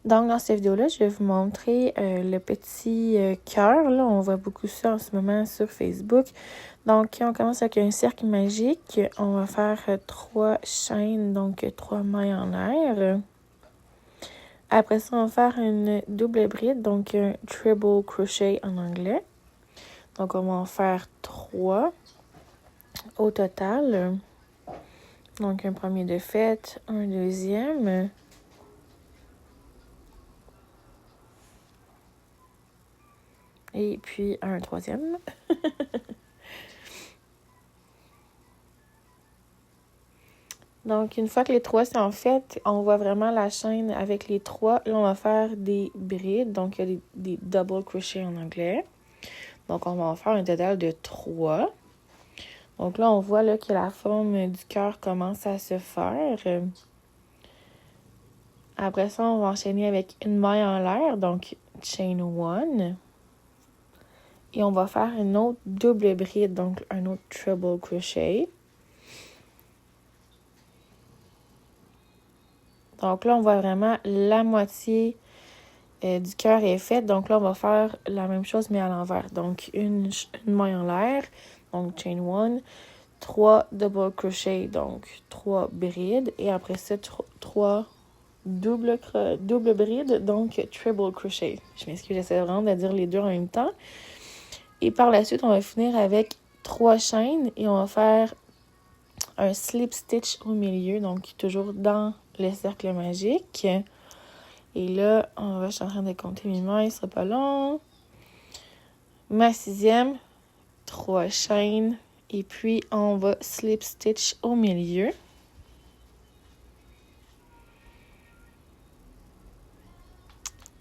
Donc, dans cette vidéo-là, je vais vous montrer le petit cœur. Là, on voit beaucoup ça en ce moment sur Facebook. Donc, on commence avec un cercle magique. On va faire 3 chaînes, donc 3 mailles en l'air. Après ça, on va faire une double bride, donc un treble crochet en anglais. Donc, on va en faire 3 au total. Donc, un premier de fait, un deuxième. Et puis un troisième. Donc, une fois que les 3 sont faites, on voit vraiment la chaîne avec les 3. Là, on va faire des brides. Donc, il y a des double crochets en anglais. Donc, on va en faire un total de 3. Donc là, on voit là, que la forme du cœur commence à se faire. Après ça, on va enchaîner avec une maille en l'air. Donc, chain 1. Et on va faire une autre double bride. Donc, un autre treble crochet. Donc là, on voit vraiment la moitié du cœur est faite. Donc là, on va faire la même chose, mais à l'envers. Donc, une maille en l'air, donc chain 1, 3 double crochet, donc 3 brides. Et après ça, 3 double brides, donc treble crochet. Je m'excuse, j'essaie vraiment de dire les deux en même temps. Et par la suite, on va finir avec 3 chaînes et on va faire un slip stitch au milieu, donc toujours dans le cercle magique. Et là, je suis en train de compter mes mailles, ce sera pas long. Ma 6e, 3 chaînes. Et puis, on va slip stitch au milieu.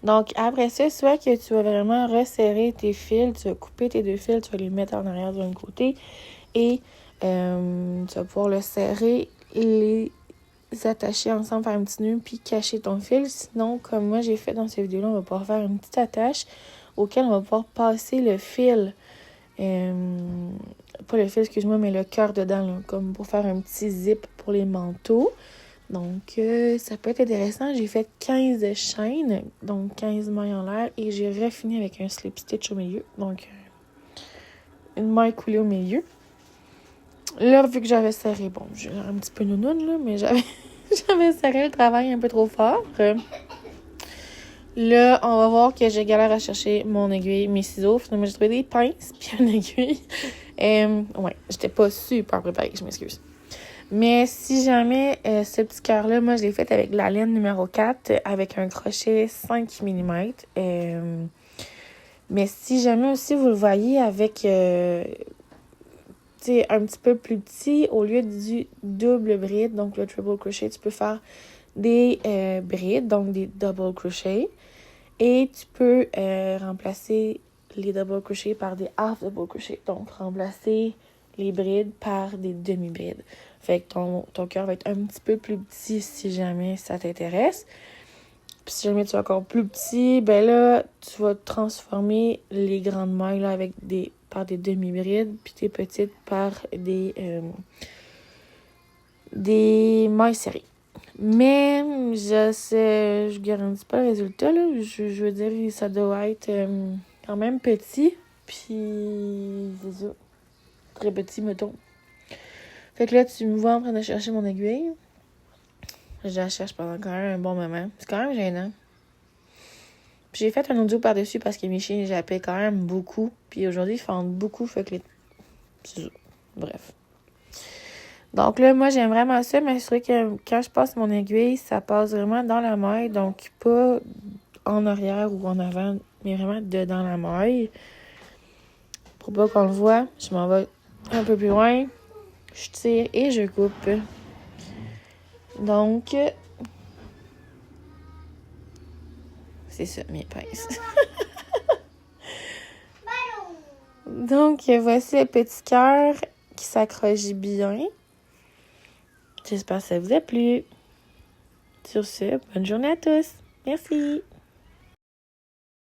Donc, après ça, soit que tu vas vraiment resserrer tes fils, tu vas couper tes 2 fils, tu vas les mettre en arrière d'un côté et tu vas pouvoir le serrer, les attacher ensemble, faire un petit nœud, puis cacher ton fil. Sinon, comme moi j'ai fait dans cette vidéo-là, on va pouvoir faire une petite attache auquel on va pouvoir passer le fil. Pas le fil, excuse-moi, mais le cœur dedans, là, comme pour faire un petit zip pour les manteaux. Donc, ça peut être intéressant. J'ai fait 15 chaînes, donc 15 mailles en l'air, et j'ai refini avec un slip stitch au milieu. Donc, une maille coulée au milieu. Là, vu que j'avais serré, bon, j'ai l'air un petit peu nounoune, là, mais j'avais serré le travail un peu trop fort. Là, on va voir que j'ai galère à chercher mon aiguille, mes ciseaux. Finalement, j'ai trouvé des pinces puis une aiguille. Ouais, j'étais pas super préparée, je m'excuse. Mais si jamais ce petit cœur-là, moi, je l'ai fait avec la laine numéro 4 avec un crochet 5 mm. Mais si jamais aussi vous le voyez avec un petit peu plus petit, au lieu du double bride, donc le treble crochet, tu peux faire des brides, donc des double crochets. Et tu peux remplacer les double crochets par des half double crochets. Donc, remplacer les brides par des demi-brides. Fait que ton cœur va être un petit peu plus petit si jamais ça t'intéresse. Puis si jamais tu es encore plus petit, ben là, tu vas transformer les grandes mailles là, par des demi-brides, puis tes petites par des mailles serrées. Mais je garantis pas le résultat, là. Je veux dire, ça doit être quand même petit. Puis, c'est ça. Très petit, mettons. Fait que là, tu me vois en train de chercher mon aiguille. Je la cherche pendant quand même un bon moment. C'est quand même gênant. Puis j'ai fait un audio par-dessus parce que mes chiens jappaient quand même beaucoup. Puis aujourd'hui, ils fendent beaucoup. Fait que c'est ça. Bref. Donc là, moi, j'aime vraiment ça, mais c'est vrai que quand je passe mon aiguille, ça passe vraiment dans la maille. Donc, pas en arrière ou en avant, mais vraiment dedans la maille. Pour pas qu'on le voit, je m'en vais un peu plus loin. Je tire et je coupe. Donc, c'est ça, mes pinces. Donc, voici le petit cœur qui s'accroche bien. J'espère que ça vous a plu. Sur ce, bonne journée à tous. Merci.